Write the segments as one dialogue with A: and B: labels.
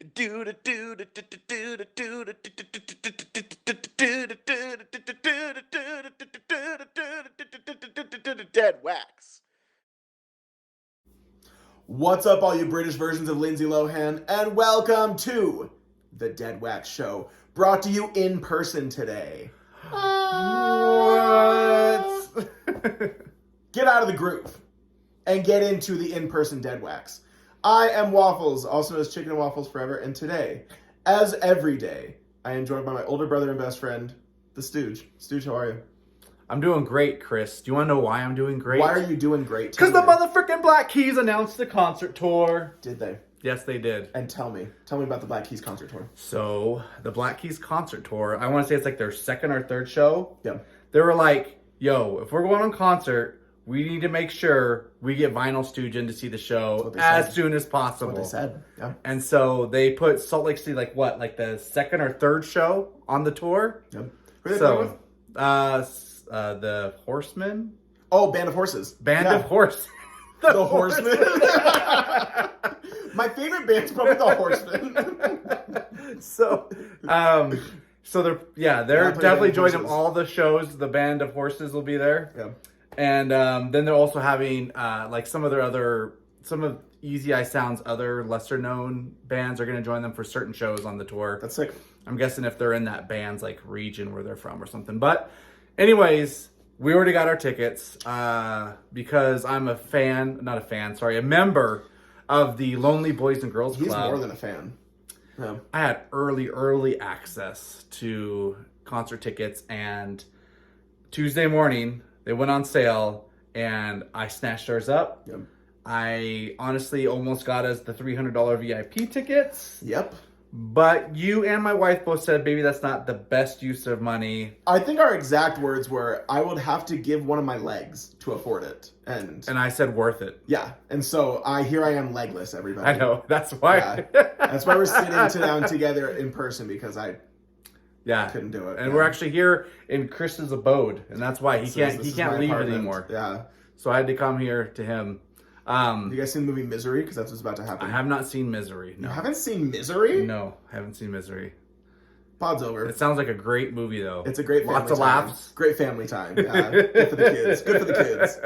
A: Deadwax. What's up, all you British versions of Lindsay Lohan, and welcome to the Deadwax Show, brought to you in person today.
B: What?
A: Get out of the groove and get into the in-person Deadwax. I am Waffles, also known as Chicken and Waffles Forever, and today, as every day, I am joined by my older brother and best friend, the Stooge. Stooge, how are you?
B: I'm doing great, Chris. Do you want to know why I'm doing great?
A: Why are you doing great?
B: Because the motherfucking Black Keys announced the concert tour.
A: Did they?
B: Yes, they did.
A: And tell me about the Black Keys concert tour.
B: So, the Black Keys concert tour, I want to say it's like their second or third show.
A: Yeah.
B: They were like, yo, if we're going on concert, we need to make sure we get Vinyl Stooge in to see the show as soon as possible.
A: That's what they said. Yeah.
B: And so they put Salt Lake City, like the second or third show on the tour.
A: Yep. Who are they playing with?
B: The Horsemen.
A: Oh, Band of Horses.
B: Band of Horses.
A: The Horsemen. My favorite band's probably The Horsemen.
B: So they're definitely joining them all the shows. The Band of Horses will be there.
A: Yeah.
B: And then they're also having like some of Easy Eye Sound's other lesser known bands are going to join them for certain shows on the tour.
A: That's sick.
B: I'm guessing if they're in that band's like region where they're from or something. But anyways, we already got our tickets because I'm a member of the Lonely Boys and Girls Club.
A: He's more than a fan. Yeah.
B: I had early access to concert tickets, and Tuesday morning they went on sale and I snatched ours up.
A: Yep.
B: I honestly almost got us the $300 VIP tickets.
A: Yep.
B: But you and my wife both said, baby, that's not the best use of money.
A: I think our exact words were, I would have to give one of my legs to afford it. And
B: I said, worth it.
A: Yeah. And so here I am legless, everybody.
B: I know. That's why.
A: Yeah. That's why we're sitting down together in person, because I couldn't do it.
B: And we're actually here in Chris's abode. And that's why he can't leave anymore.
A: Yeah.
B: So I had to come here to him.
A: You guys seen the movie Misery? Because that's what's about to happen.
B: I have not seen Misery. No.
A: You haven't seen Misery?
B: No, I haven't seen Misery.
A: Pod's over.
B: It sounds like a great movie, though.
A: It's a great family
B: Lots of
A: time.
B: laughs.
A: Great family time. Yeah. Good for the kids. Good for the kids.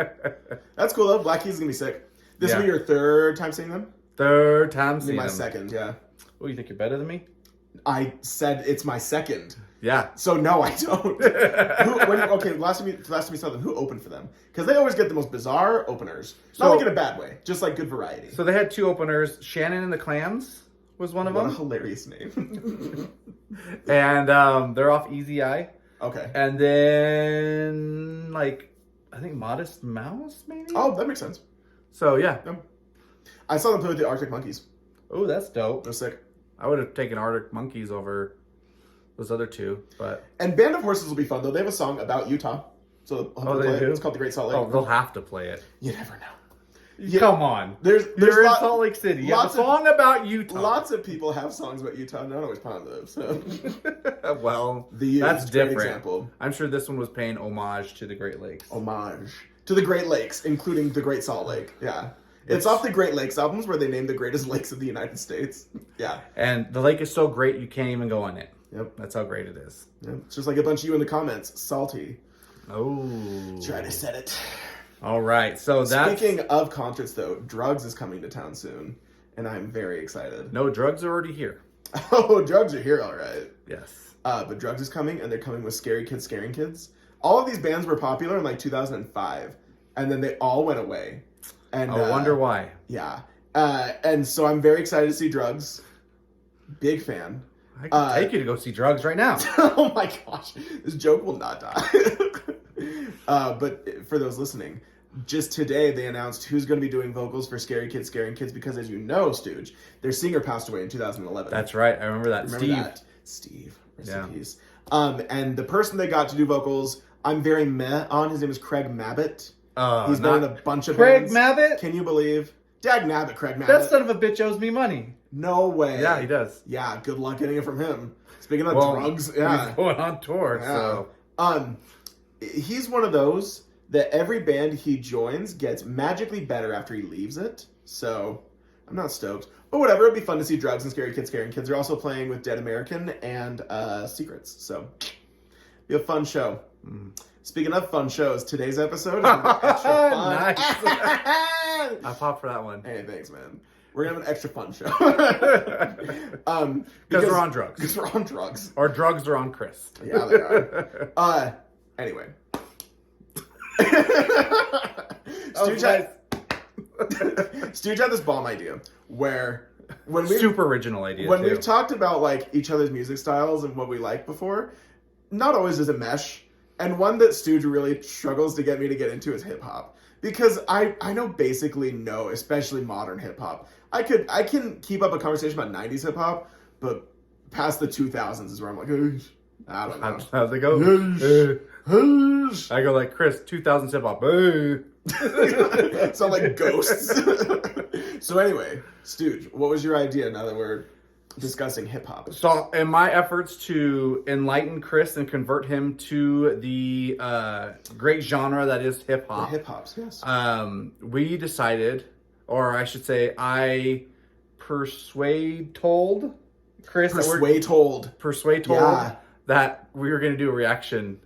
A: That's cool, though. Black Keys is going to be sick. This will be your third time seeing them?
B: Third time seeing them.
A: My second, yeah.
B: Oh, you think you're better than me?
A: I said it's my second.
B: Yeah.
A: So no, I don't. Last time you saw them, who opened for them? Because they always get the most bizarre openers. Not like in a bad way, just like good variety.
B: So they had two openers. Shannon and the Clams was one of them.
A: What a hilarious name.
B: And they're off Easy Eye.
A: Okay.
B: And then I think Modest Mouse, maybe?
A: Oh, that makes sense.
B: So yeah.
A: I saw them play with the Arctic Monkeys.
B: Oh, that's dope.
A: They're sick.
B: I would have taken Arctic Monkeys over those other two, but...
A: And Band of Horses will be fun, though. They have a song about Utah. So
B: they do?
A: It's called The Great Salt Lake.
B: Oh, they'll have to play it.
A: You never know.
B: Come on.
A: You're
B: in Salt Lake City. You have a song about Utah.
A: Lots of people have songs about Utah, not always positive. So.
B: Well,
A: that's
B: different.
A: Example.
B: I'm sure this one was paying homage to the Great Lakes.
A: Homage to the Great Lakes, including the Great Salt Lake. Yeah. It's off the Great Lakes albums where they named the greatest lakes of the United States. Yeah.
B: And the lake is so great you can't even go on it.
A: Yep.
B: That's how great it is.
A: Yep. It's just like a bunch of you in the comments. Salty.
B: Oh.
A: Try to set it.
B: All right. So
A: Speaking of concerts, though, Drugs is coming to town soon. And I'm very excited.
B: No, Drugs are already here.
A: Oh, Drugs are here, all right.
B: Yes.
A: But Drugs is coming, and they're coming with Scary Kids Scaring Kids. All of these bands were popular in 2005. And then they all went away. And
B: I wonder why.
A: Yeah. And so I'm very excited to see Drugs. Big fan.
B: I can take you to go see Drugs right now.
A: Oh my gosh. This joke will not die. But for those listening, just today they announced who's going to be doing vocals for Scary Kids Scaring Kids, because as you know, Stooge, their singer passed away in 2011.
B: That's right. I remember that.
A: Steve. Rest in peace. And the person they got to do vocals, I'm very meh on. His name is Craig Mabbitt. He's been in a bunch of
B: bands.
A: Craig
B: Mabbitt?
A: Can you believe? Dag nabbit, Craig Mabbitt.
B: That son of a bitch owes me money.
A: No way.
B: Yeah, he does.
A: Yeah, good luck getting it from him. Speaking of Drugs,
B: he's going on tour.
A: Yeah.
B: So
A: he's one of those that every band he joins gets magically better after he leaves it. So I'm not stoked. But whatever, it'd be fun to see drugs and scary kids scaring kids. They're also playing with Dead American and Secrets. So, be a fun show. Speaking of fun shows, today's episode is gonna be extra fun.
B: Nice. I popped for that one.
A: Hey, thanks, man. We're gonna have an extra fun show.
B: Because we're on drugs.
A: Because we're on drugs.
B: Or drugs are on Chris.
A: Yeah, they are. Anyway. Stooge had this bomb idea where when we
B: super original idea.
A: When
B: too.
A: we've talked about like each other's music styles and what we like before, not always does it mesh. And one that Stooge really struggles to get me to get into is hip hop. Because I know basically no, especially modern hip hop. I can keep up a conversation about 90s hip hop, but past the 2000s is where I'm like, I don't know.
B: How's it go? I go like, Chris, 2000s hip hop.
A: Sound like ghosts. So anyway, Stooge, what was your idea now that we're discussing hip hop?
B: So in my efforts to enlighten Chris and convert him to the great genre that is hip hop.
A: Hip hops, yes.
B: We decided, or I should say, I persuade-told Chris that we were going to do a reaction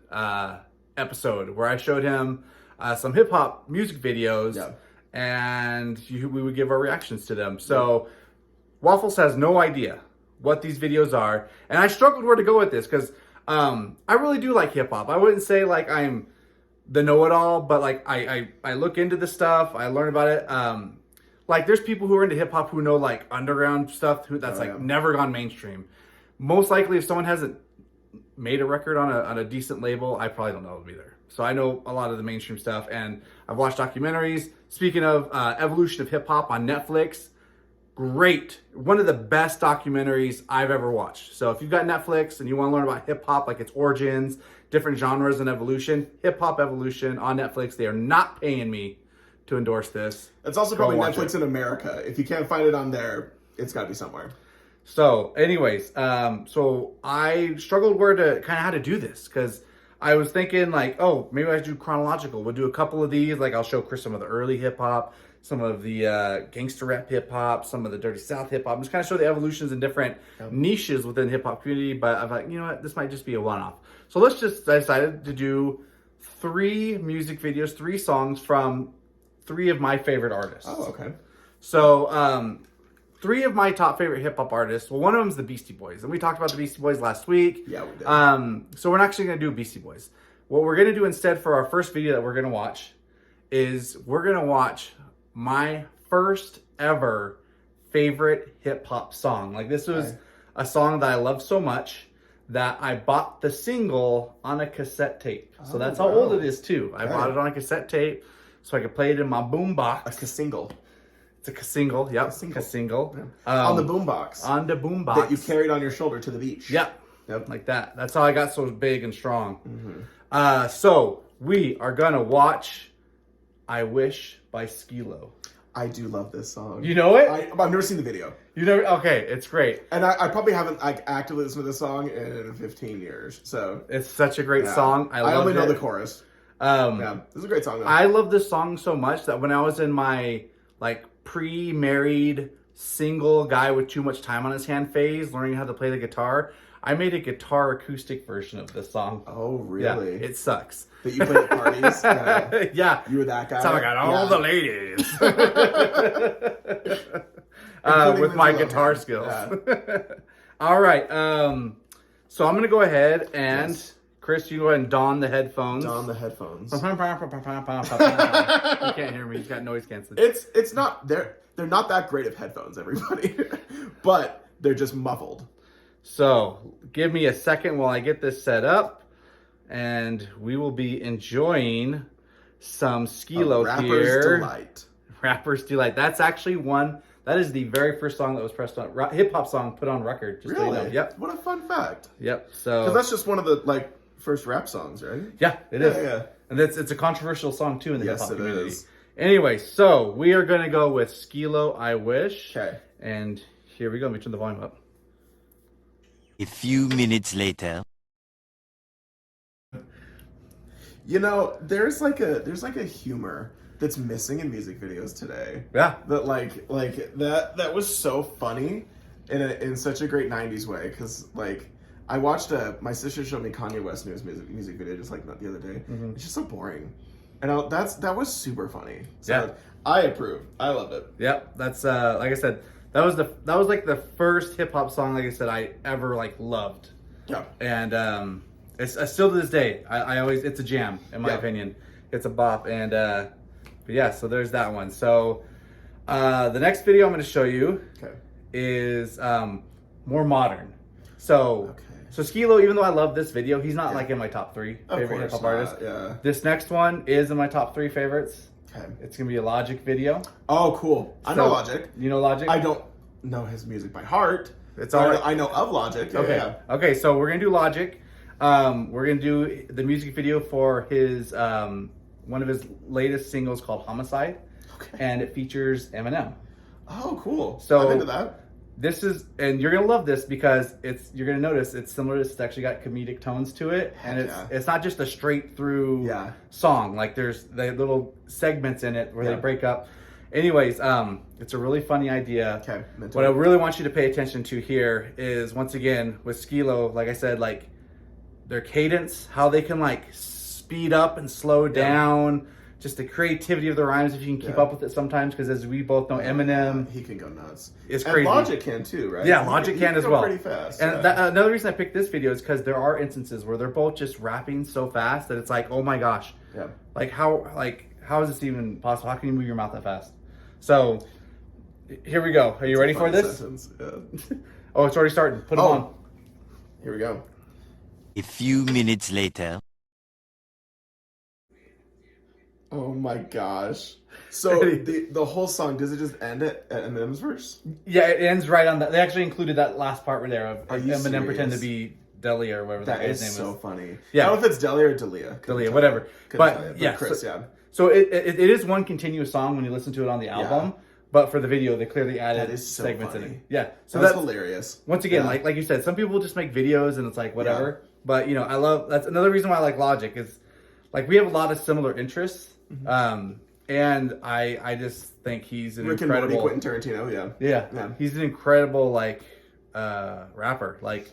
B: episode where I showed him some hip hop music videos, and we would give our reactions to them. So Waffles has no idea what these videos are, and I struggled where to go with this because I really do like hip hop. I wouldn't say like I'm the know-it-all, but like I look into the stuff, I learn about it. Like there's people who are into hip hop who know like underground stuff that's never gone mainstream. Most likely, if someone hasn't made a record on a decent label, I probably don't know them either. So I know a lot of the mainstream stuff, and I've watched documentaries. Speaking of evolution of hip hop on Netflix, great, one of the best documentaries I've ever watched. So if you've got Netflix and you want to learn about hip hop, like its origins, different genres and evolution, Hip Hop Evolution on Netflix. They are not paying me to endorse this.
A: It's also probably Netflix in America. If you can't find it on there, it's got to be somewhere.
B: So anyways, so I struggled where to kind of how to do this because I was thinking like, oh, maybe I should do chronological. We'll do a couple of these. Like I'll show Chris some of the early hip hop, some of the gangster rap hip hop, some of the Dirty South hip hop. I'm just kind of show the evolutions in different niches within the hip hop community. But I'm like, you know what, this might just be a one-off. So I decided to do 3 music videos, 3 songs from 3 of my favorite artists.
A: Oh, okay.
B: So 3 of my top favorite hip hop artists. Well, one of them is the Beastie Boys, and we talked about the Beastie Boys last week.
A: Yeah, we did.
B: So we're not actually going to do Beastie Boys. What we're going to do instead for our first video that we're going to watch is we're going to watch my first ever favorite hip hop song. Like this was a song that I love so much that I bought the single on a cassette tape. So that's how old it is too. I bought it on a cassette tape so I could play it in my boombox.
A: A single.
B: It's a single, yep. A single.
A: Yeah. On the boombox.
B: On the boombox.
A: That you carried on your shoulder to the beach.
B: Yep. Like that. That's how I got so big and strong. So we are going to watch I Wish by Skilo.
A: I do love this song.
B: You know it?
A: I've never seen the video.
B: You know? Okay, it's gregreat.
A: And I probably haven't like actively listened to this song in 15 years. So
B: it's such a great song.
A: I only know the chorus. This is a great song though.
B: I love this song so much that when I was in my like pre-married single guy with too much time on his hand phase, learning how to play the guitar, I made a guitar acoustic version of this song.
A: Oh, really?
B: Yeah, it sucks.
A: That you played at parties?
B: Yeah.
A: You were that guy?
B: That's how I got all the ladies. With my guitar skills. Yeah. All right. So I'm going to go ahead and, Chris, you go ahead and don the headphones.
A: Don the headphones.
B: You can't hear me. He's got noise canceling.
A: It's not, they're not that great of headphones, everybody. But they're just muffled.
B: So give me a second while I get this set up, and we will be enjoying some Skilo
A: Rapper's Delight.
B: Rapper's Delight. That's actually that is the very first song that was pressed on, hip hop song put on record. Just
A: really?
B: So you know. Yep.
A: What a fun fact.
B: Yep. So
A: because that's just one of the first rap songs, right?
B: Yeah, it is.
A: Yeah.
B: And it's a controversial song too in the hip hop community.
A: Is.
B: Anyway, so we are going to go with Skilo, I Wish.
A: Okay.
B: And here we go. Let me turn the volume up.
C: A few minutes later.
A: You know, there's like a humor that's missing in music videos today.
B: Yeah.
A: That that was so funny in such a great 90s way, because like I watched my sister showed me Kanye West's newest music video just like the other day. It's just so boring, and that was super funny. So
B: Yeah.
A: I approve. I loved it.
B: Yep. That's like I said, that was like the first hip hop song, like I said, I ever like loved.
A: Yeah.
B: And it's still to this day, I always, it's a jam in my opinion. It's a bop. And but yeah, so there's that one. So the next video I'm going to show you is more modern. So so Skilo, even though I love this video, he's not like in my top 3 favorite hip hop artists.
A: Yeah.
B: This next one is in my top 3 favorites.
A: Okay.
B: It's gonna be a Logic video.
A: Oh, cool. I know Logic.
B: You know Logic?
A: I don't know his music by heart.
B: It's all right.
A: I know of Logic.
B: Okay.
A: Yeah.
B: Okay, so we're gonna do Logic. We're gonna do the music video for his one of his latest singles called Homicide.
A: Okay.
B: And it features Eminem.
A: Oh, cool.
B: So
A: I'm into that.
B: This is, and you're gonna love this because you're gonna notice it's similar. It's actually got comedic tones to it, and it's not just a straight through song. Like there's the little segments in it where they break up. Anyways, it's a really funny idea.
A: Okay.
B: What I really want you to pay attention to here is, once again, with Skilo, like I said, like their cadence, how they can like speed up and slow down. Just the creativity of the rhymes, if you can keep up with it sometimes, because as we both know, Eminem,
A: he can go nuts.
B: It's
A: and
B: crazy.
A: Logic can too, right?
B: Yeah, Logic can as well.
A: Pretty fast.
B: And another reason I picked this video is because there are instances where they're both just rapping so fast that it's like, oh my gosh, like how is this even possible? How can you move your mouth that fast? So here we go. Are you ready for this? Oh, it's already starting. Put it on.
A: Here we go.
C: A few minutes later.
A: Oh my gosh. So the whole song, does it just end at Eminem's verse?
B: Yeah, it ends right on that. They actually included that last part right there of Eminem
A: serious?
B: pretend to be Delia or whatever that guy's name is.
A: That is so funny.
B: Yeah.
A: I don't know if it's Delia or Delia.
B: Delia, whatever. But yeah,
A: Chris,
B: So it is one continuous song when you listen to it on the album. But for the video, they clearly added segments in it. Yeah. So
A: that's hilarious.
B: Once again, like you said, some people just make videos and it's like whatever. But you know, that's another reason why I like Logic is like we have a lot of similar interests. And I just think he's an incredible
A: and Morty, Quentin Tarantino,
B: yeah. He's an incredible like rapper. Like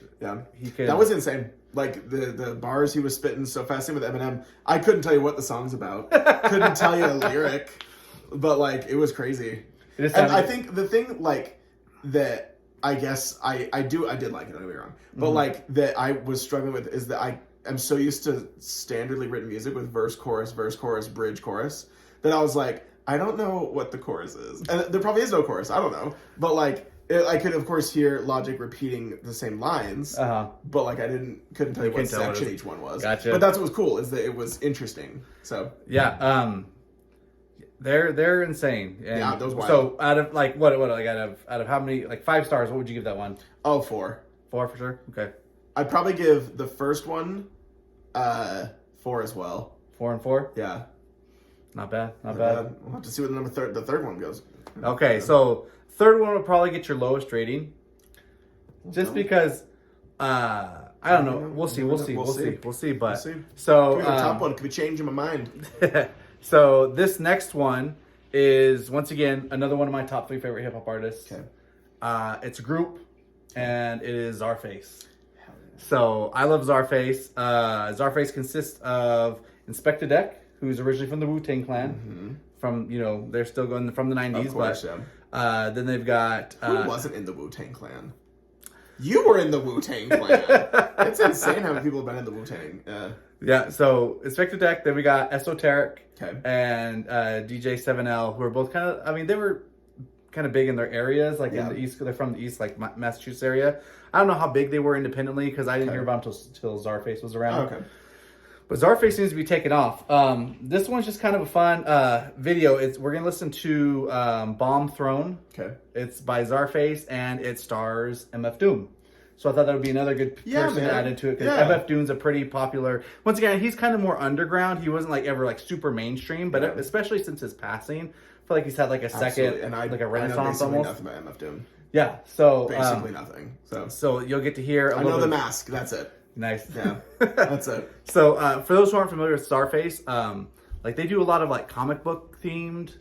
B: he could.
A: That was insane. Like the bars he was spitting so fast in with Eminem, I couldn't tell you what the song's about. Couldn't tell you a lyric, but like it was crazy. And I think the thing like that, I guess I did like it. Don't get me wrong, but like that I was struggling with is that I am so used to standardly written music with verse, chorus, bridge, chorus, that I was like, I don't know what the chorus is. And there probably is no chorus. I don't know. But like, I could of course hear Logic repeating the same lines, but like I couldn't tell you what section each one was.
B: Gotcha.
A: But that's what was cool, is that it was interesting. So
B: yeah, they're insane. And
A: yeah, those wild.
B: So out of like what like out of how many, like 5 stars, what would you give that one?
A: Oh, 4.
B: 4 for sure. Okay.
A: I'd probably give the first one 4 as well.
B: 4 and 4.
A: Yeah.
B: Not bad. Not bad.
A: We'll have to see what the third one goes.
B: Okay, so third one will probably get your lowest rating, just because I don't know. We'll see. But so
A: the top one could be changing my mind.
B: So this next one is once again another one of my top 3 favorite hip hop artists.
A: Okay.
B: It's a group, and it is Czarface. So I love Czarface. Czarface consists of Inspector Deck, who's originally from the Wu-Tang Clan. From, you know, they're still going from the 90s.
A: Of course,
B: but then they've got...
A: Who wasn't in the Wu-Tang Clan? You were in the Wu-Tang Clan. It's insane how many people have been in the Wu-Tang.
B: Yeah, so Inspector Deck, then we got Esoteric and DJ 7L, who are both kind of... I mean, they were kind of big in their areas, like in the East. They're from the East, like Massachusetts area. I don't know how big they were independently, because I didn't hear about them until Czarface was around.
A: Okay.
B: But Czarface seems to be taking off. This one's just kind of a fun video. We're going to listen to Bomb Throne. Okay. It's by Czarface, and it stars MF Doom. So I thought that would be another good person to add into it. Because MF Doom's a pretty popular... Once again, he's kind of more underground. He wasn't like ever like super mainstream, but especially since his passing, I feel like he's had like a second, and like a renaissance almost.
A: Nothing about MF Doom.
B: Yeah, so...
A: Basically nothing.
B: So you'll get to hear...
A: I know The Mask, that's it.
B: Nice.
A: Yeah, that's it.
B: So for those who aren't familiar with Czarface, like they do a lot of like comic book themed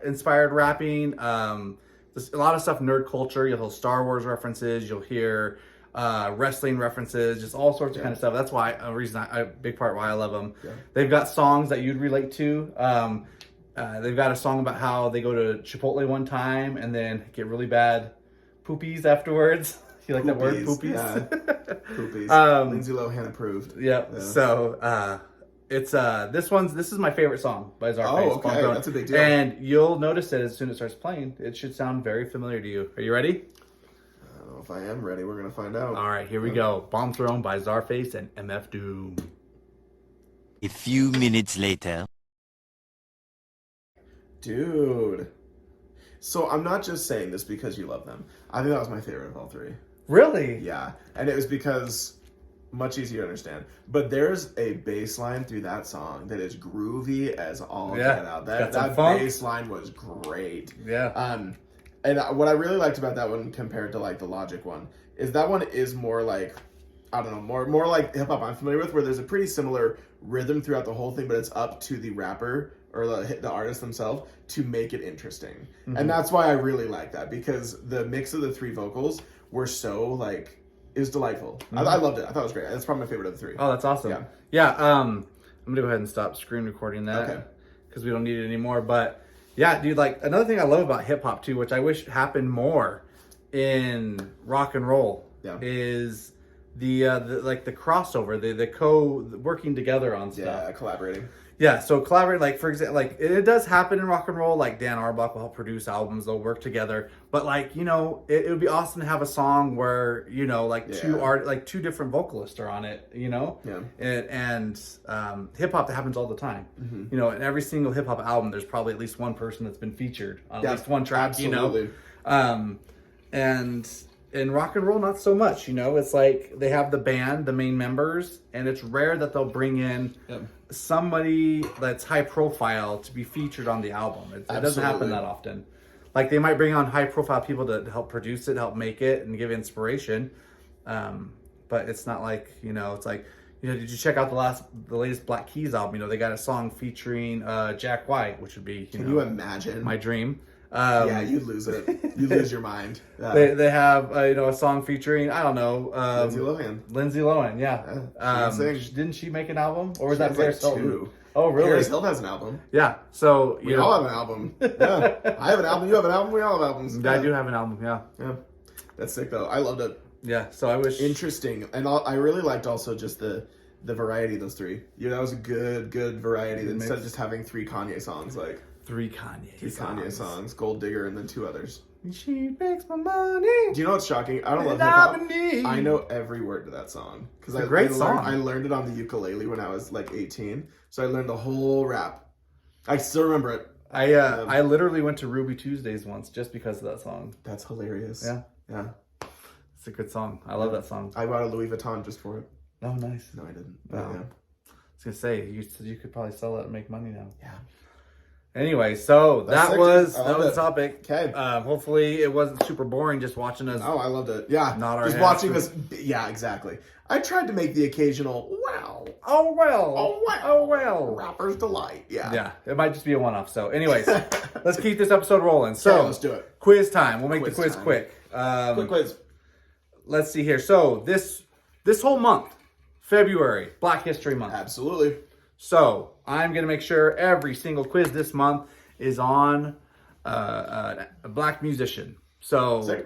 B: inspired rapping. There's a lot of stuff nerd culture. You'll hear Star Wars references. You'll hear wrestling references, just all sorts of kind of stuff. That's why a big part why I love them. Yeah. They've got songs that you'd relate to. They've got a song about how they go to Chipotle one time and then get really bad poopies afterwards. You like that word, poopies?
A: Yeah. Poopies. Lindsay Lohan approved.
B: Yep. Yeah. So it's this is my favorite song by Czarface.
A: Oh, okay. That's a big deal.
B: And you'll notice that as soon as it starts playing, it should sound very familiar to you. Are you ready?
A: I don't know if I am ready. We're gonna find out.
B: All right, here we go. Bomb Throne by Czarface and MF Doom.
C: A few minutes later.
A: Dude. So I'm not just saying this because you love them. I think that was my favorite of all three.
B: Really?
A: Yeah. And it was because much easier to understand. But there's a bass line through that song that is groovy as all get out. That bass line was great.
B: Yeah.
A: And what I really liked about that one compared to like the Logic one is that one is more like, I don't know, more like hip hop I'm familiar with, where there's a pretty similar rhythm throughout the whole thing, but it's up to the rapper or the artist themselves to make it interesting. Mm-hmm. And that's why I really like that, because the mix of the three vocals were so like, it was delightful. Mm-hmm. I loved it. I thought it was great. That's probably my favorite of the three.
B: Oh, that's awesome. Yeah. I'm gonna go ahead and stop screen recording that because we don't need it anymore. But yeah, dude, like another thing I love about hip hop too, which I wish happened more in rock and roll, is the crossover, the working together on stuff.
A: Yeah, collaborating.
B: Yeah, so collaborate, like for example, like it does happen in rock and roll. Like Dan Auerbach will help produce albums; they'll work together. But like it would be awesome to have a song where two different vocalists are on it. And hip hop, that happens all the time. Mm-hmm. In every single hip hop album, there's probably at least one person that's been featured on at least one track.
A: Absolutely.
B: And in rock and roll, not so much. It's like they have the band, the main members, and it's rare that they'll bring in somebody that's high profile to be featured on the album. It doesn't happen that often. Like they might bring on high profile people to help produce it, help make it, and give inspiration. But it's not like, it's like, did you check out the latest Black Keys album? They got a song featuring Jack White, which would be,
A: Can you imagine?
B: My dream.
A: Yeah, you'd lose it. You lose your mind.
B: They have a song featuring, I don't know, Lindsay Lohan, yeah. Didn't she make an album, or was that Paris Hilton? Oh, really?
A: Paris Hilton has an album.
B: Yeah. So
A: we all have an album. Yeah, I have an album. You have an album. We all have albums.
B: I do have an album. Yeah.
A: Yeah, that's sick though. I loved it.
B: Yeah. So I wish
A: interesting, and I really liked also just the variety of those three. That was a good variety. Instead of just having three Kanye songs, like.
B: Three Kanye
A: songs, Gold Digger, and then two others.
B: She makes my money.
A: Do you know what's shocking? I don't love hip hop. I know every word to that song because
B: it's a great song.
A: I learned it on the ukulele when I was like 18, so I learned the whole rap. I still remember it.
B: I literally went to Ruby Tuesdays once just because of that song.
A: That's hilarious. Yeah.
B: It's a good song. I love that song.
A: I bought a Louis Vuitton just for it.
B: Oh, nice.
A: No, I didn't.
B: But, I was gonna say you could probably sell it and make money now.
A: Yeah.
B: Anyway, so that was the topic.
A: Okay.
B: Hopefully it wasn't super boring just watching us.
A: Oh, I loved it. Yeah.
B: Nod our
A: just
B: heads.
A: Watching us. Yeah, exactly. I tried to make the occasional, wow.
B: Oh, well.
A: Oh, wow.
B: Oh, well.
A: Rapper's delight. Yeah.
B: Yeah. It might just be a one-off. So anyways, let's keep this episode rolling. So
A: let's do it.
B: Quiz time. We'll make the quiz quick.
A: Quick quiz.
B: Let's see here. So this whole month, February, Black History Month.
A: Absolutely.
B: So I'm going to make sure every single quiz this month is on a black musician. So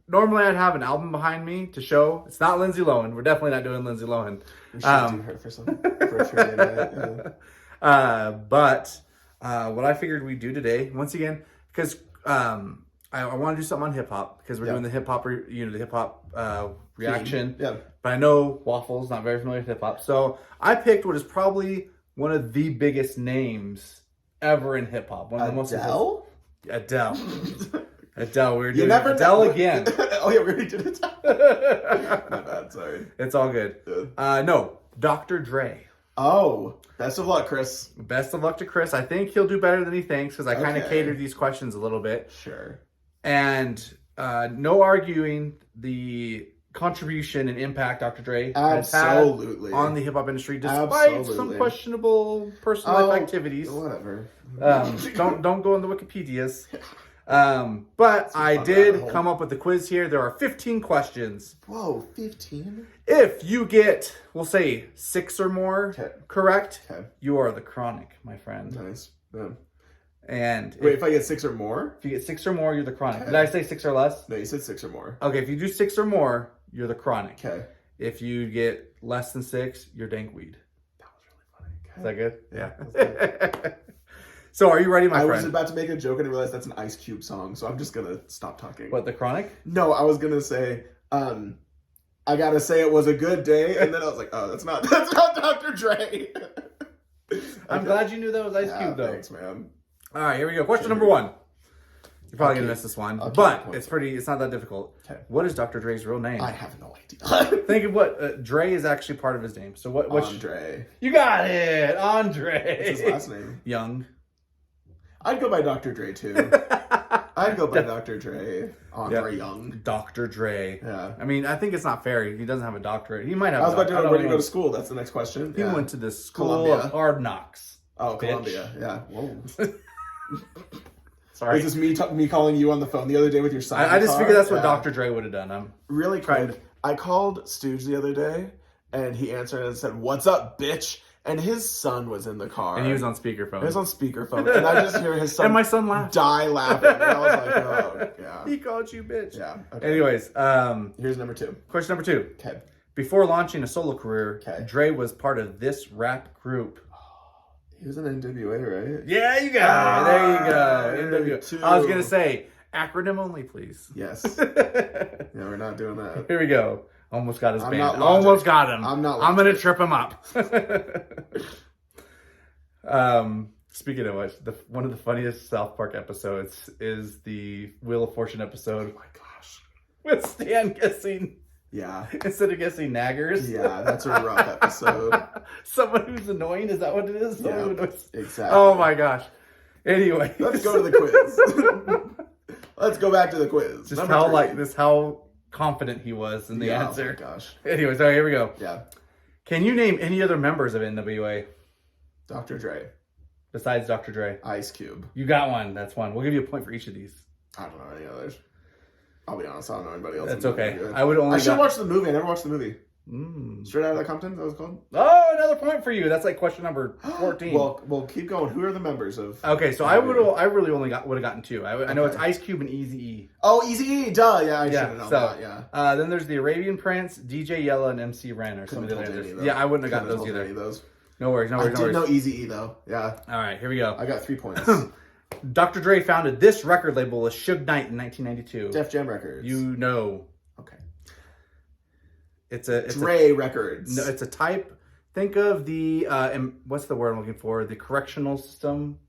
B: normally I'd have an album behind me to show. It's not Lindsay Lohan. We're definitely not doing Lindsay Lohan.
A: We should do her for some.
B: But what I figured we'd do today, once again, because I want to do something on hip hop because we're doing the hip hop, the hip hop reaction.
A: Yeah.
B: But I know Waffle's not very familiar with hip hop, so I picked what is probably one of the biggest names ever in hip hop. One of the most
A: Adele.
B: Adele. We're doing Adele again.
A: Oh yeah, we already did it. My bad. Sorry.
B: It's all good. No, Dr. Dre.
A: Oh, best of luck, Chris.
B: Best of luck to Chris. I think he'll do better than he thinks because I kind of catered these questions a little bit.
A: Sure.
B: And no arguing the contribution and impact Dr. Dre
A: Absolutely.
B: has had on the hip hop industry, despite
A: Absolutely.
B: some questionable personal life activities.
A: Whatever.
B: Don't go in the Wikipedias. But I did come up with a quiz here. There are 15 questions.
A: Whoa, 15?
B: If you get, we'll say 6 or more correct, you are the chronic, my friend.
A: Nice. Yeah.
B: And
A: Wait, if I get 6 or more?
B: If you get 6 or more, you're the chronic. Did I say 6 or less?
A: No, you said 6 or more.
B: Okay, if you do 6 or more, you're the chronic.
A: Okay.
B: If you get less than 6, you're dankweed.
A: That was really funny. Okay.
B: Is that good?
A: Yeah.
B: That's good. So are you ready, my friend?
A: I was about to make a joke and I realized that's an Ice Cube song, so I'm just going to stop talking.
B: What, the chronic?
A: No, I was going to say, I gotta say it was a good day, and then I was like, oh, that's not Dr. Dre.
B: I'm glad you knew that was Ice Cube, though.
A: Thanks, man.
B: All right, here we go. Question number 1. You're probably gonna miss this one, but it's not that difficult.
A: Okay.
B: What is Dr. Dre's real name?
A: I have no idea.
B: Think of what Dre is actually part of his name. So what?
A: Andre.
B: You got it, Andre.
A: What's his last name?
B: Young.
A: I'd go by Dr. Dre too. I'd go by Dr. Dre. Andre Young.
B: Dr. Dre.
A: Yeah.
B: I mean, I think it's not fair. He doesn't have a doctorate. He might have.
A: I was about to know where do you go to school. That's the next question.
B: He went to the school
A: Columbia.
B: of hard knocks.
A: Oh, Columbia. Yeah. Whoa.
B: Sorry.
A: Is this me calling you on the phone the other day with your son?
B: I just figured that's what Dr. Dre would have done. I'm
A: really quick. I called Stooge the other day, and he answered and said, "What's up, bitch?" And his son was in the car.
B: And he was on speakerphone.
A: He was on speakerphone. And I just hear his son
B: and my son laughed.
A: Die laughing. And I was like, oh, yeah.
B: He called you bitch.
A: Yeah. Okay.
B: Anyways.
A: Here's number 2.
B: Question number 2.
A: Okay.
B: Before launching a solo career,
A: Okay.
B: Dre was part of this rap group.
A: He was in NWA, right?
B: Yeah, you got it. There you go. NWA. I was going to say, acronym only, please.
A: Yes. Yeah, we're not doing that.
B: Here we go. Almost got his band.
A: not
B: Almost got him.
A: I'm not
B: I'm going to trip him up. Speaking of which, one of the funniest South Park episodes is the Wheel of Fortune episode.
A: Oh my gosh.
B: With Stan guessing.
A: Yeah.
B: Instead of guessing naggers.
A: Yeah, that's a rough episode.
B: Someone who's annoying, is that what it is?
A: Yeah, exactly.
B: Oh my gosh. Anyway.
A: Let's go to the quiz. Let's go back to the quiz.
B: Just how confident he was in the answer.
A: Oh my gosh.
B: Anyways, all right, here we go.
A: Yeah.
B: Can you name any other members of NWA?
A: Dr. Dre.
B: Besides Dr. Dre.
A: Ice Cube.
B: You got one. That's one. We'll give you a point for each of these.
A: I don't know any others. I'll be honest, I don't know anybody else.
B: That's okay.
A: I should watch the movie. I never watched the movie.
B: Mm.
A: Straight Outta Compton, that was called?
B: Oh, another point for you. That's like question number 14.
A: Well, keep going. Who are the members of?
B: Okay, so I really only would have gotten 2. I know it's Ice Cube and Eazy-E.
A: Oh, Eazy-E, duh. Yeah, I should have known that. Yeah.
B: Then there's the Arabian Prince, DJ Yella, and MC Ren or some of the others. Yeah, I wouldn't have gotten those either.
A: Any of those.
B: No worries.
A: I did know Eazy-E though. Yeah.
B: All right, here we go.
A: I got 3 points.
B: Dr. Dre founded this record label with Suge Knight in 1992.
A: Def Jam Records.
B: You know.
A: Okay.
B: It's
A: Dre Records.
B: No, it's a type. Think of the what's the word I'm looking for? The correctional system.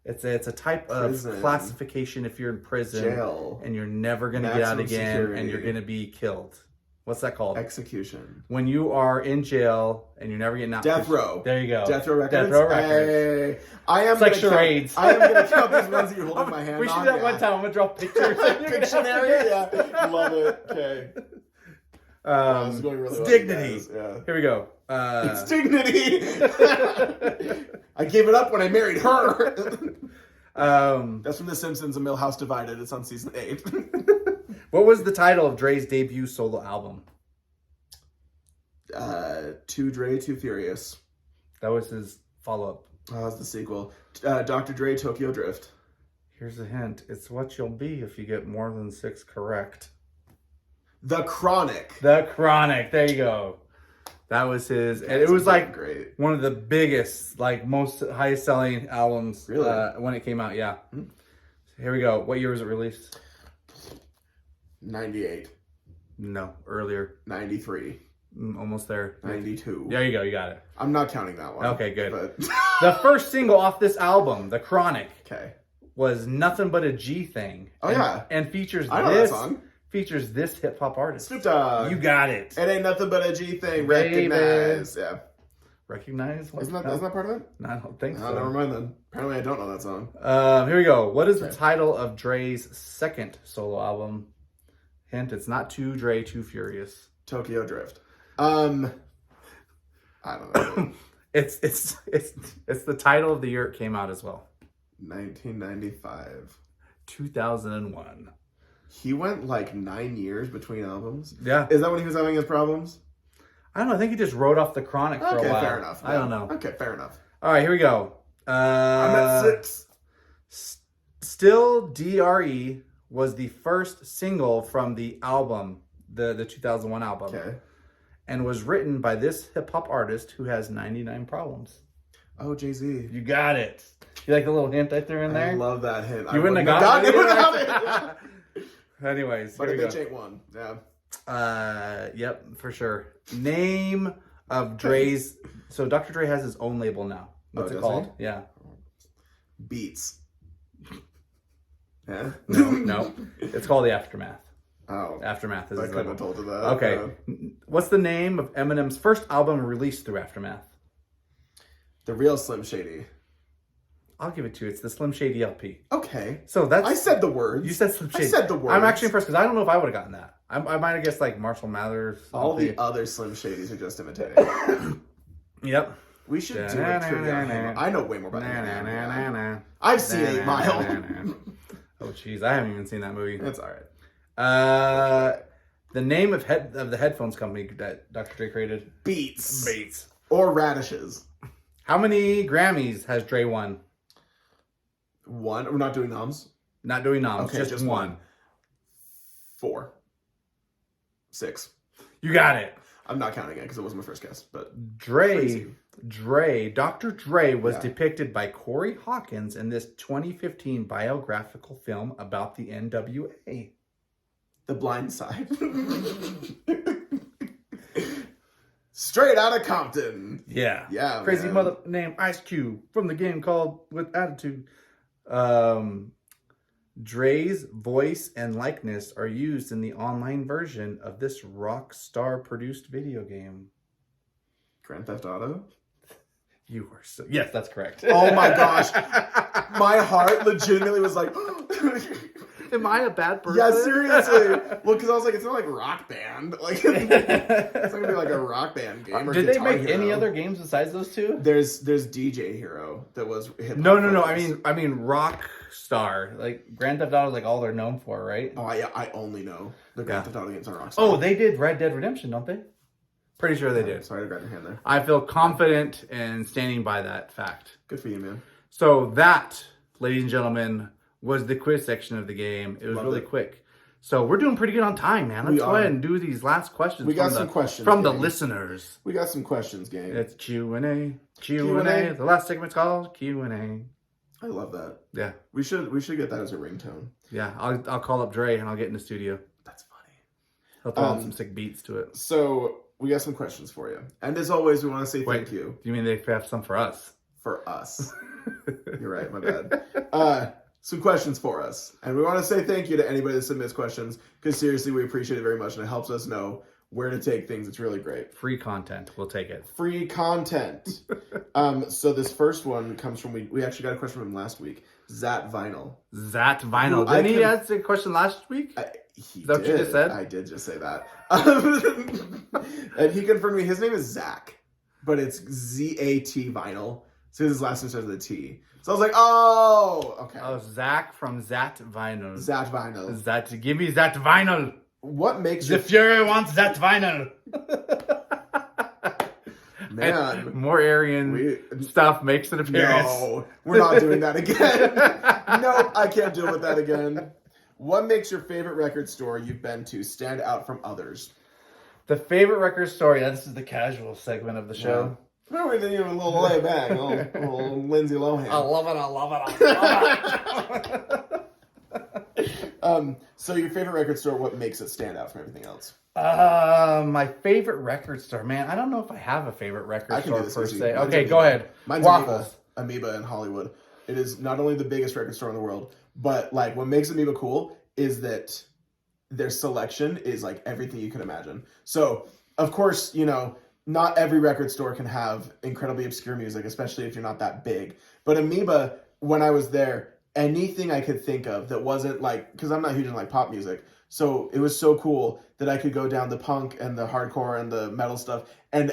B: It's a type of classification if you're in prison,
A: jail,
B: and you're never gonna get out again, security. And you're gonna be killed. What's that called?
A: Execution. When
B: you are in jail and you're never getting out.
A: Death row.
B: There you go.
A: Death row records.
B: Death row records.
A: Hey, I am.
B: It's like charades.
A: I am gonna count these ones that you're holding my hand.
B: We should do that one time. I'm gonna draw pictures.
A: Pictionary. Yeah. Love it. Okay. It's going really well,
B: dignity.
A: Yeah.
B: Here we go.
A: It's dignity. I gave it up when I married her. That's from The Simpsons, A Millhouse Divided. It's on season 8.
B: What was the title of Dre's debut solo album?
A: Too Dre, Too Furious.
B: That was his follow-up.
A: That was the sequel. Dr. Dre, Tokyo Drift.
B: Here's a hint. It's what you'll be if you get more than 6 correct.
A: The Chronic.
B: The Chronic. There you go. That was his. And it was like
A: great.
B: One of the biggest, like most highest selling albums when it came out. Yeah.
A: Hmm.
B: Here we go. What year was it released?
A: 98.
B: No, earlier.
A: 93.
B: Almost there.
A: 92.
B: There you go. You got it.
A: I'm not counting that one.
B: Okay, good.
A: But...
B: The first single off this album, The Chronic,
A: okay,
B: was Nothing But a G Thing.
A: Oh, yeah.
B: And features
A: I know that song.
B: Features this hip hop artist.
A: Snoop Dogg.
B: You got it.
A: It ain't nothing but a G thing. Recognize. Yeah.
B: Recognize?
A: Isn't that part of it?
B: No, I don't think so.
A: Never mind then. Apparently I don't know that song.
B: Here we go. What is the title of Dre's second solo album? Hint, it's not Too Dre, Too Furious.
A: Tokyo Drift. I don't know.
B: It's the title of the year it came out as well.
A: 1995.
B: 2001.
A: He went like 9 years between albums.
B: Yeah.
A: Is that when he was having his problems?
B: I don't know. I think he just wrote off the Chronic for a while.
A: Okay, fair enough.
B: I don't know.
A: Okay, fair enough.
B: All right, here we go.
A: I'm at 6.
B: Still DRE was the first single from the album, the 2001 album.
A: Okay.
B: And was written by this hip-hop artist who has 99 problems.
A: Oh, Jay-Z.
B: You got it. You like the little hint I threw in there?
A: I love that hint.
B: You wouldn't have gotten it
A: without it.
B: Anyways,
A: But
B: here
A: a
B: we
A: bitch
B: go.
A: ain't one. Yeah.
B: Yep, for sure. Name of Dre's. So Dr. Dre has his own label now. What's it called? Yeah.
A: Beats. Yeah.
B: No. It's called The Aftermath.
A: Oh.
B: Aftermath is
A: I
B: his
A: couldn't
B: label.
A: have told you that.
B: Okay. What's the name of Eminem's first album released through Aftermath?
A: The real Slim Shady.
B: I'll give it to you. It's the Slim Shady LP.
A: Okay.
B: So that's.
A: I said the words.
B: You said Slim Shady.
A: I said the words.
B: I'm actually impressed because I don't know if I would have gotten that. I might have guessed like Marshall Mathers.
A: All the other Slim Shadys are just imitating.
B: Yep.
A: We should do a trivia on him. I know way more about him. I've seen 8 Mile.
B: Oh, jeez. I haven't even seen that movie.
A: That's all right.
B: The name of the headphones company that Dr. Dre created?
A: Beats. Or radishes.
B: How many Grammys has Dre won?
A: 1. We're not doing noms.
B: Not doing noms.
A: Okay,
B: just one.
A: 4. 6.
B: You got it.
A: I'm not counting it because it wasn't my first guess. But
B: Dr. Dre was depicted by Corey Hawkins in this 2015 biographical film about the NWA.
A: The Blind Side. Straight out of Compton.
B: Yeah.
A: Yeah,
B: Crazy
A: man.
B: mother named Ice Cube from the game called With Attitude. Dre's voice and likeness are used in the online version of this Rockstar produced video game.
A: Grand Theft Auto.
B: You are so... Yes, that's correct.
A: Oh my gosh. My heart legitimately was like...
B: Am I a bad person?
A: Yeah, seriously. Well, because I was like, it's not like Rock Band. Like, it's not gonna be like a Rock Band game. Or
B: Did they
A: Guitar
B: make
A: Hero.
B: any other games besides those two?
A: There's DJ Hero that was hip-hop.
B: No.
A: focused.
B: I mean Rockstar. Like Grand Theft Auto is like all they're known for, right?
A: Oh, yeah, I only know the Grand Theft Auto games on Rockstar.
B: Oh, they did Red Dead Redemption, don't they? Pretty sure they did.
A: Sorry to grab your hand there.
B: I feel confident in standing by that fact.
A: Good for you, man.
B: So that, ladies and gentlemen, was the quiz section of the game. It was
A: Loved
B: really
A: it.
B: quick. So we're doing pretty good on time, man. Let's go ahead and do these last questions.
A: We got some questions,
B: from the
A: gang.
B: listeners.
A: We got some questions, gang.
B: It's Q&A.
A: Q&A.
B: The last segment's called Q&A.
A: I love that.
B: Yeah.
A: We should get that as a ringtone.
B: Yeah. I'll call up Dre and I'll get in the studio.
A: That's funny.
B: He'll throw on some sick beats to it.
A: So we got some questions for you. And as always, we want to say thank you.
B: Do you mean they have some for us?
A: For us. You're right, my bad. Some questions for us. And we want to say thank you to anybody that submits questions, because seriously, we appreciate it very much, and it helps us know where to take things. It's really great.
B: Free content. We'll take it.
A: Free content. So this first one comes from, we actually got a question from him last week. Zat Vinyl.
B: Zat Vinyl.
A: Who
B: Didn't he ask a question last week?
A: Is
B: that what you just said?
A: I did just say that. And he confirmed me. His name is Zach, but it's Z-A-T Vinyl. So his last name starts with a T. So I was like, oh, okay.
B: Oh, Zach from Zat Vinyl.
A: Zat Vinyl.
B: Give me Zat Vinyl.
A: What makes
B: The Fuhrer wants Zat Vinyl.
A: Man,
B: And more Aryan stuff makes an appearance.
A: no, we're not doing that again. Nope, I can't deal with that again. What makes your favorite record store you've been to stand out from others?
B: The favorite record store. Yeah, this is the casual segment of the show.
A: Remember, then you were a little lay back, a little Lindsay Lohan.
B: I love it.
A: So your favorite record store, what makes it stand out from everything else?
B: My favorite record store, man. I don't know if I have a favorite record store per
A: easy.
B: se.
A: Mine's
B: Okay,
A: Amoeba.
B: go ahead.
A: Mine's
B: Waffles.
A: Amoeba in Hollywood. It is not only the biggest record store in the world, but like what makes Amoeba cool is that their selection is like everything you can imagine. So of course, you know, not every record store can have incredibly obscure music, especially if you're not that big. But Amoeba, when I was there, anything I could think of that wasn't like, because I'm not huge in like pop music, So it was so cool that I could go down the punk and the hardcore and the metal stuff, and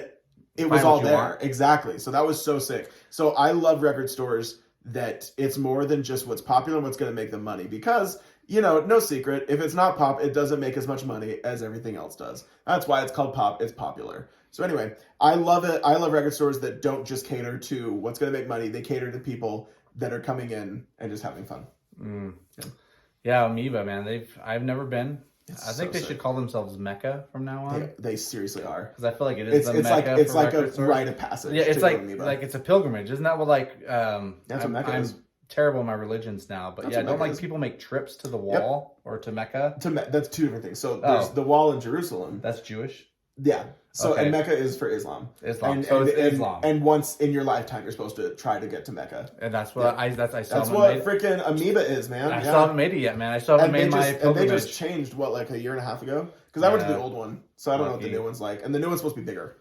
A: it was
B: Find
A: all
B: what you
A: there.
B: want.
A: Exactly. So that was so sick. So I love record stores that it's more than just what's popular and what's going to make them money, because, you know, no secret, if it's not pop, it doesn't make as much money as everything else does. That's why it's called pop. It's popular. So anyway, I love it. I love record stores that don't just cater to what's going to make money. They cater to people that are coming in and just having fun.
B: Yeah, Amoeba, man. I've never been.
A: It's
B: I think
A: so
B: they should
A: sick.
B: call themselves Mecca from now on.
A: They seriously are.
B: Because I feel like it is
A: It's
B: the Mecca
A: like it's
B: for
A: like a
B: record stores.
A: rite of passage.
B: Yeah, it's
A: to
B: like
A: go to Amoeba.
B: it's a pilgrimage. Isn't that what
A: That's what Mecca
B: I'm
A: is.
B: terrible in my religions now, but
A: That's
B: yeah,
A: what
B: don't
A: Mecca
B: like
A: is.
B: people make trips to the wall or to Mecca?
A: That's two different things. So there's the wall in Jerusalem.
B: That's Jewish.
A: Yeah. So
B: Okay.
A: and Mecca is for Islam.
B: Islam. So it's Islam.
A: And once in your lifetime, you're supposed to try to get to Mecca.
B: And that's what I still
A: That's
B: haven't
A: what
B: made.
A: freaking Amoeba is, man.
B: I still haven't made it yet, man. I still haven't made my
A: and they
B: pilgrimage.
A: just changed like a year and a half ago, because I went to the
B: Yeah.
A: old one, so I don't know what the
B: Lucky.
A: new one's like. And the new one's supposed to be bigger,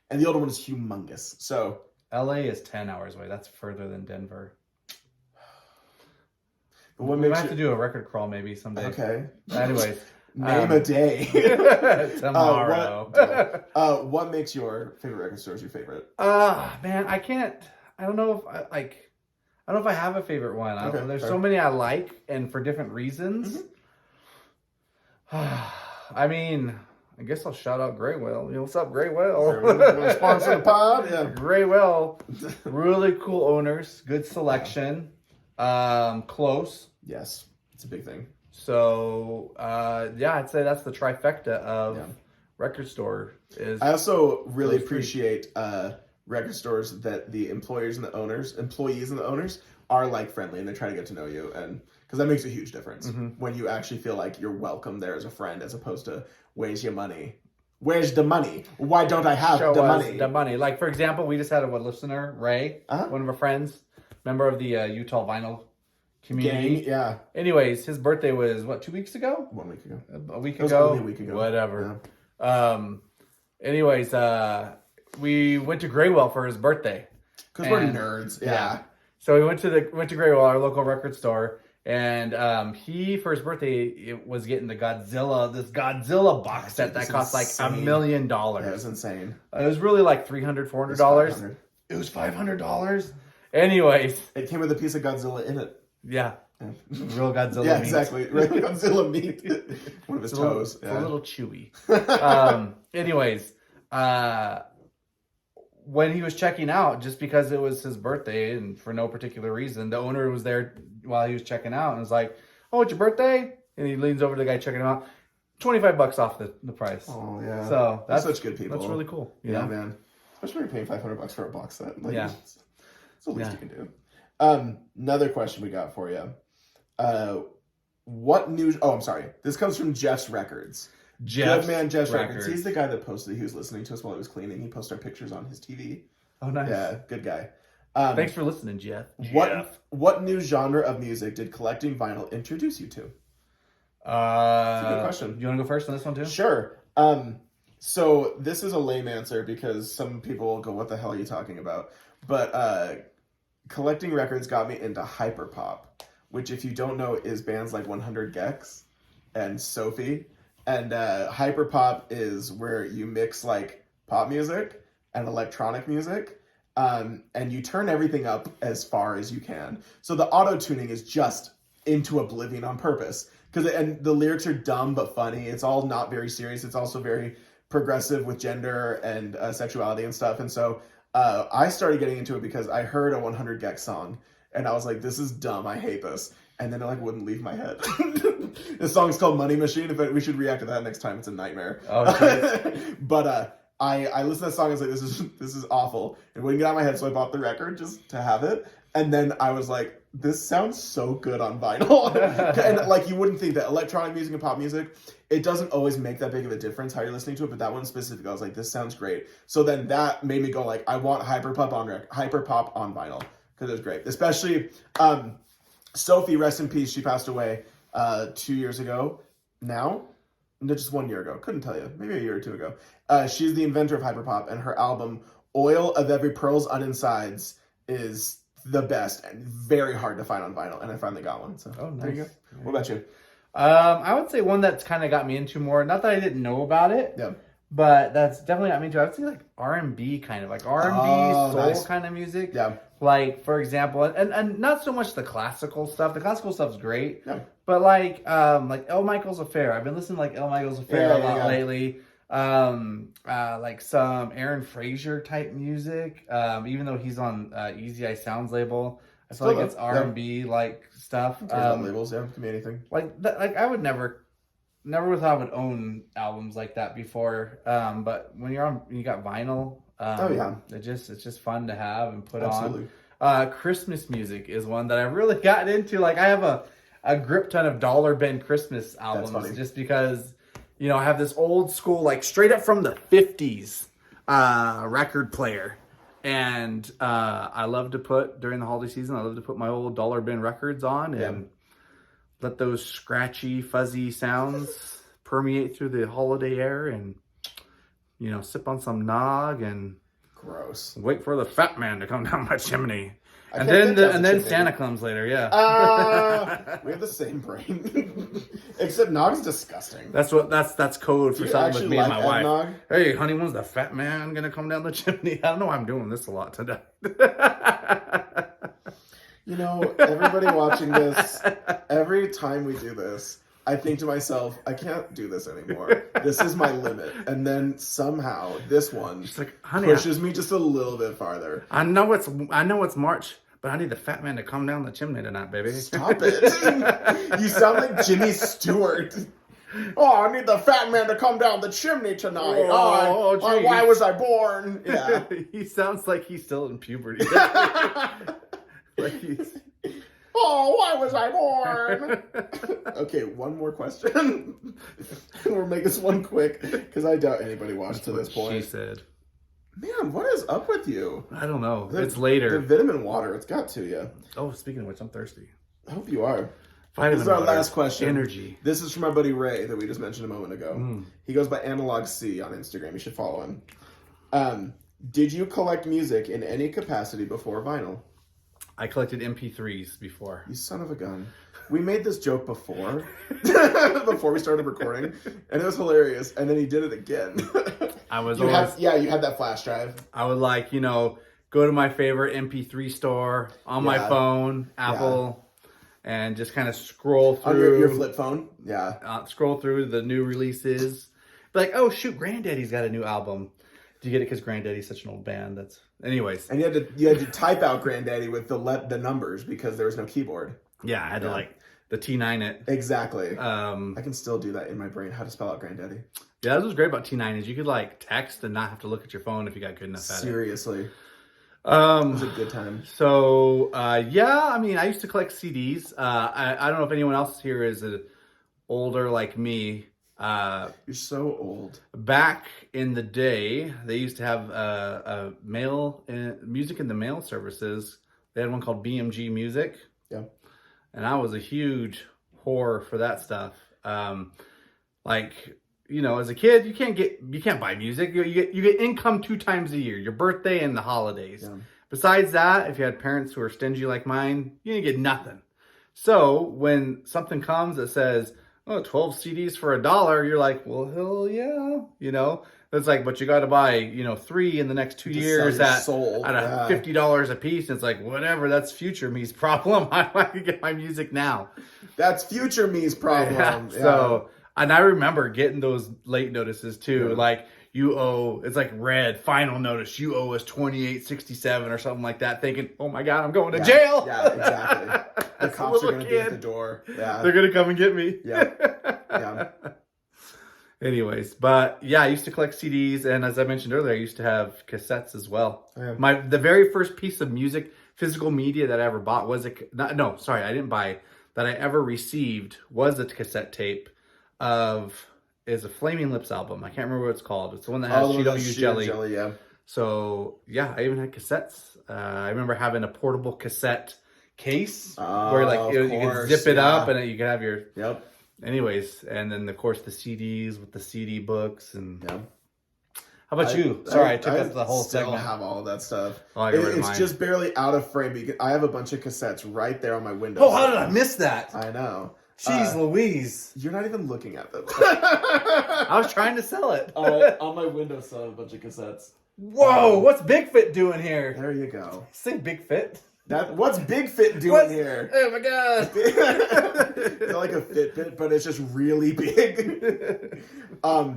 A: and the older one is humongous. So
B: LA is 10 hours away. That's further than Denver.
A: but what
B: We might
A: makes
B: have to do a record crawl maybe someday.
A: okay?
B: Anyways,
A: Name a day.
B: tomorrow.
A: What makes your favorite record stores your favorite?
B: Man, I can't. I don't know if I don't know if I have a favorite one.
A: Okay,
B: There's
A: fair.
B: so many I like, and for different reasons. I mean, I guess I'll shout out Graywell. You know, what's up, Graywell?
A: Sponsor the pod. Yeah.
B: Graywell, really cool owners, good selection, close.
A: Yes, it's a big thing.
B: So yeah, I'd say that's the trifecta of
A: Yeah.
B: record store. Is
A: I also really
B: Those three.
A: appreciate record stores that the employees and the owners are like friendly, and they try to get to know you, and because that makes a huge difference when you actually feel like you're welcome there as a friend, as opposed to where's your money? Where's the money? Why don't I have
B: show
A: the
B: us
A: money?
B: the money. Like, for example, we just had a listener, Ray, one of our friends, member of the Utah Vinyl community.
A: Gang, yeah,
B: Anyways, his birthday was, 2 weeks ago?
A: 1 week ago.
B: A week
A: It was
B: ago?
A: only a week ago.
B: Whatever. Anyways, we went to Graywell for his birthday.
A: Because we're
B: And-
A: nerds.
B: yeah.
A: Yeah.
B: So we went to Graywell, our local record store, and he, for his birthday, it was getting this Godzilla box set that
A: It's
B: cost like
A: insane.
B: $1 million.
A: Yeah, it was insane.
B: It was really like $300, $400.
A: $500.
B: It was $500. Anyways,
A: It came with a piece of Godzilla in it.
B: yeah,
A: Yeah,
B: real Godzilla.
A: yeah
B: meat.
A: exactly. Right, Godzilla meat. One of his
B: It's a little,
A: toes.
B: it's a little chewy. Anyways, when he was checking out, just because it was his birthday and for no particular reason, the owner was there while he was checking out and was like, "Oh, it's your birthday?" And he leans over to the guy checking him out. $25 off the price.
A: Oh yeah.
B: So
A: They're
B: that's
A: such good people.
B: That's really cool. you
A: Yeah,
B: know?
A: man. Especially when you're paying $500 for a box set. Like,
B: Yeah.
A: it's the least
B: Yeah.
A: you can do. Another question we got for you. What news? Oh, I'm sorry. This comes from Jeff's Records.
B: Jeff's
A: Good man, Jeff's Records.
B: Records.
A: He's the guy that posted. He was listening to us while he was cleaning. He posted our pictures on his TV.
B: Oh, nice.
A: Yeah, good guy.
B: Thanks for listening, Jeff.
A: What new genre of music did collecting vinyl introduce you to?
B: That's
A: a good question.
B: You want to go first on this one too?
A: Sure. So this is a lame answer because some people will go, "What the hell are you talking about?" But collecting records got me into hyperpop, which, if you don't know, is bands like 100 Gex and Sophie. And hyperpop is where you mix like pop music and electronic music, and you turn everything up as far as you can. So the auto tuning is just into oblivion on purpose. And the lyrics are dumb but funny. It's all not very serious. It's also very progressive with gender and sexuality and stuff. And so I started getting into it because I heard a 100 Gex song, and I was like, "This is dumb. I hate this." And then it like wouldn't leave my head. This song's called Money Machine. We should react to that next time. It's a nightmare.
B: Oh, geez.
A: But I listened to that song. I was like, this is awful. It wouldn't get out of my head, so I bought the record just to have it. And then I was like, this sounds so good on vinyl. And like, you wouldn't think that electronic music and pop music, it doesn't always make that big of a difference how you're listening to it, but that one specifically, I was like, this sounds great. So then that made me go like, I want hyperpop on vinyl, because it was great. Especially Sophie, rest in peace. She passed away 2 years ago now. No, just 1 year ago. Couldn't tell you. Maybe a year or two ago. She's the inventor of hyperpop, and her album Oil of Every Pearl's Uninsides is the best and very hard to find on vinyl, and I finally got one. So
B: Oh, nice.
A: there you go. What about you?
B: I would say one that's kind of got me into more. Not that I didn't know about it.
A: Yeah.
B: But that's definitely got me into. I would say like R&B kind of like R&B soul kind of music.
A: Yeah.
B: Like for example, and not so much the classical stuff. The classical stuff's great.
A: Yeah.
B: But like El Michael's Affair. I've been listening to like El Michael's Affair a lot lately. Like some Aaron Frazier type music. Even though he's on Easy Eye Sounds label, I feel like it's R&B like stuff.
A: Labels, yeah, can be anything.
B: Like I would never thought I would own albums like that before. But when you got vinyl, it's just fun to have and put on. Christmas music is one that I've really gotten into. Like I have a grip ton of dollar bin Christmas albums just because, you know, I have this old school, like straight up from the 50s record player. And I love to during the holiday season, I love to put my old dollar bin records on and let those scratchy, fuzzy sounds permeate through the holiday air and, you know, sip on some nog and
A: gross.
B: Wait for the fat man to come down my chimney. And then Santa comes later, yeah.
A: We have the same brain. Except nog's disgusting.
B: That's code for something with me and my wife.
A: Nog?
B: Hey, honey, when's the fat man gonna come down the chimney? I don't know why I'm doing this a lot today.
A: You know, everybody watching this, every time we do this, I think to myself, I can't do this anymore. This is my limit. And then somehow this one pushes me just a little bit farther.
B: I know it's March, but I need the fat man to come down the chimney tonight, baby.
A: Stop it. You sound like Jimmy Stewart. Oh, I need the fat man to come down the chimney tonight. Why was I born? Yeah.
B: He sounds like he's still in puberty.
A: Oh, why was I born? Okay, one more question. We'll make this one quick, because I doubt anybody watched to this point.
B: She said.
A: Man, what is up with you?
B: I don't know. It's later.
A: The vitamin water, it's got to you.
B: Oh, speaking of which, I'm thirsty.
A: I hope you are.
B: Vitamin
A: this is our
B: water.
A: last question.
B: Energy.
A: This is from our buddy Ray that we just mentioned a moment ago. He goes by Analog C on Instagram. You should follow him. Did you collect music in any capacity before vinyl?
B: I collected MP3s before.
A: You son of a gun. We made this joke before. Before we started recording. And it was hilarious. And then he did it again. You had that flash drive.
B: I would go to my favorite MP3 store on my phone, Apple, and just kind of scroll through.
A: On your flip phone? Yeah.
B: Scroll through the new releases. Be like, oh shoot, Granddaddy's got a new album. Do you get it because Granddaddy's such an old band? Anyways.
A: And you had to type out Granddaddy with the numbers because there was no keyboard.
B: Yeah, I had to the T9 it.
A: Exactly. I can still do that in my brain, how to spell out Granddaddy.
B: Yeah, that was great about T9 is you could text and not have to look at your phone if you got good enough at it.
A: Seriously. It was a good time.
B: So, I used to collect CDs. I don't know if anyone else here is older like me.
A: You're so old.
B: Back in the day, they used to have music in the mail services. They had one called BMG Music.
A: Yeah.
B: And I was a huge whore for that stuff. As a kid, you can't buy music. You get income 2 times a year, your birthday and the holidays. Yeah. Besides that, if you had parents who are stingy like mine, you didn't get nothing. So when something comes that says, 12 CDs for $1, you're like, well, hell yeah. It's like, but you got to buy, 3 in the next 2 years at $50 a piece. And it's like, whatever, that's future me's problem. I can get my music now.
A: That's future me's problem.
B: Yeah. So, and I remember getting those late notices too. Yeah. Like you owe, it's like red final notice. You owe us $28.67 or something like that. Thinking, oh my God, I'm going to jail.
A: Yeah, exactly. The cops are going to be at the door. Yeah.
B: They're going to come and get me.
A: Yeah. Yeah.
B: Anyways, but yeah, I used to collect CDs, and as I mentioned earlier, I used to have cassettes as well. Yeah. The very first piece of music, physical media that I ever bought was I didn't buy, that I ever received was a cassette tape is a Flaming Lips album. I can't remember what it's called. It's the one that has She Don't Use Jelly.
A: Yeah.
B: So yeah, I even had cassettes. I remember having a portable cassette case where you could zip it up and you could have your.
A: Yep.
B: Anyways, and then of course the CDs with the CD books and. Yeah. How about you? Sorry, I took up the whole segment.
A: I still have all of that stuff.
B: Oh,
A: it's just barely out of frame. I have a bunch of cassettes right there on my window.
B: Oh, how did I miss that?
A: I know.
B: Jeez Louise.
A: You're not even looking at them.
B: I was trying to sell it.
A: On my windowsill, a bunch of cassettes.
B: Whoa, what's Bigfoot doing here?
A: There you go.
B: Say Bigfoot.
A: What's Bigfoot doing here?
B: Oh my god.
A: It's like a Fitbit, but it's just really big. I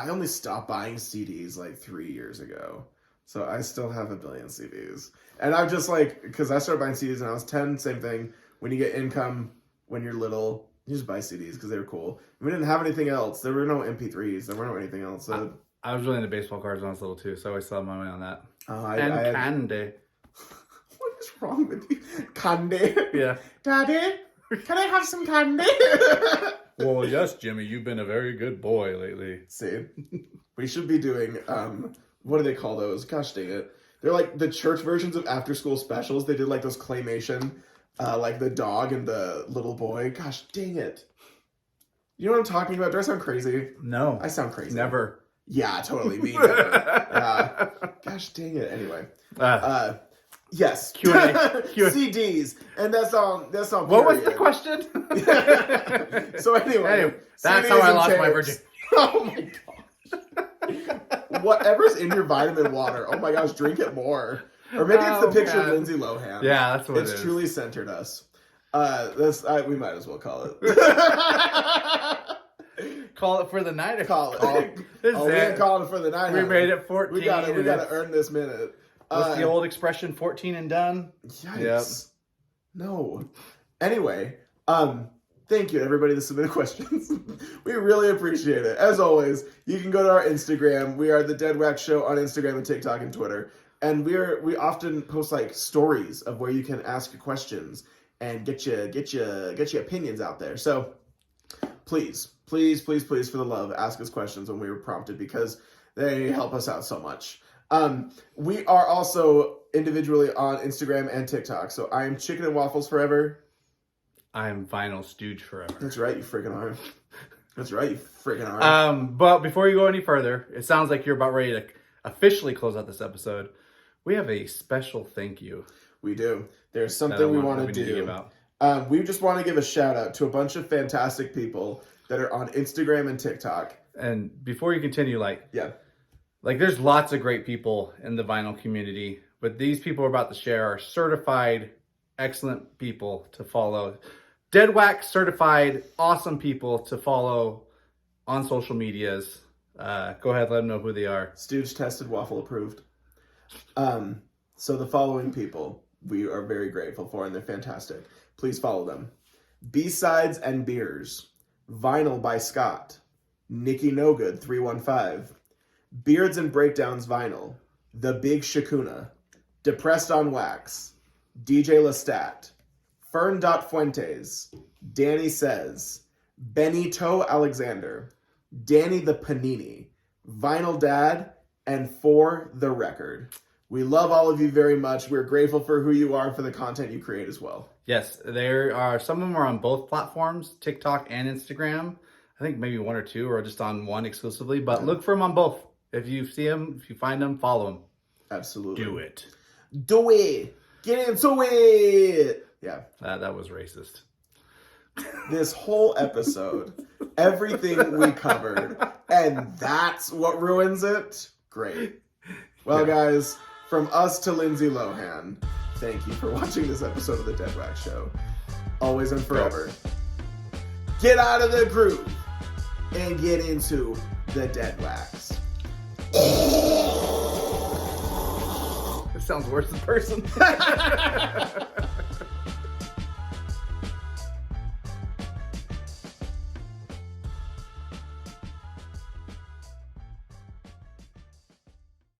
A: only stopped buying CDs like 3 years ago. So I still have a billion CDs. And I'm just like, because I started buying CDs when I was 10, same thing. When you get income, when you're little, you just buy CDs because they were cool. We didn't have anything else. There were no MP3s. There were no anything else. So
B: I was really into baseball cards when I was little too, so I always saw my money on that. Candy.
A: What is wrong with you? Candy?
B: Yeah.
A: Daddy, can I have some candy?
B: Well, yes, Jimmy, you've been a very good boy lately.
A: See, we should be doing, what do they call those? Gosh dang it. They're like the church versions of after school specials. They did like those claymation, like the dog and the little boy. Gosh dang it. You know what I'm talking about? Do I sound crazy?
B: No.
A: I sound crazy.
B: Never.
A: Yeah, totally. Me never. Gosh dang it. Anyway. Yes.
B: Q&A.
A: CDs. And that's on
B: What was the question?
A: So anyway.
B: That's
A: CDs
B: how I
A: and
B: lost my
A: tapes.
B: virginity.
A: Oh my gosh. Whatever's in your vitamin water. Oh my gosh, drink it more. Or maybe it's the picture of Lindsay Lohan.
B: Yeah, that's what it is.
A: It's truly centered us. We might as well call it.
B: Call it for the night.
A: Call it. We ain't calling it for the night.
B: We made it 14.
A: We gotta earn this minute.
B: What's the old expression? 14 and done.
A: Yikes.
B: Yep.
A: No. Anyway, thank you to everybody that submitted questions. We really appreciate it. As always, you can go to our Instagram. We are the Deadwax Show on Instagram and TikTok and Twitter. And we often post like stories of where you can ask your questions and get your opinions out there. So please, for the love, ask us questions when we were prompted because they help us out so much. We are also individually on Instagram and TikTok. So I am Chicken and Waffles Forever.
B: I am Vinyl Stooge Forever.
A: That's right, you freaking are. That's right, you freaking are.
B: But before you go any further, it sounds like you're about ready to officially close out this episode. We have a special thank you.
A: We do. There's something we want to do. We just want to give a shout out to a bunch of fantastic people that are on Instagram and TikTok.
B: And before you continue,
A: yeah.
B: There's lots of great people in the vinyl community, but these people we're about to share are certified, excellent people to follow. Deadwax certified, awesome people to follow on social medias. Go ahead, let them know who they are.
A: Stooge tested, waffle approved. So the following people we are very grateful for, and they're fantastic. Please follow them. B-Sides and Beers, Vinyl by Scott, Nikki Nogood 315, Beards and Breakdowns Vinyl, The Big Shakuna, Depressed on Wax, DJ Lestat, Fern.Fuentes, Danny Says, Benito Alexander, Danny the Panini, Vinyl Dad, and For the Record. We love all of you very much. We're grateful for who you are and for the content you create as well.
B: Yes, there are some of them are on both platforms, TikTok and Instagram. I think maybe one or two are just on one exclusively, but look for them on both. If you see them, if you find them, follow them.
A: Absolutely.
B: Do it.
A: Do it. Get into it. Yeah.
B: That was racist.
A: This whole episode, everything we covered, and that's what ruins it? Great. Well, guys, from us to Lindsay Lohan, thank you for watching this episode of The Deadwax Show. Always and forever. Get out of the groove and get into the Deadwax.
B: It sounds worse in person.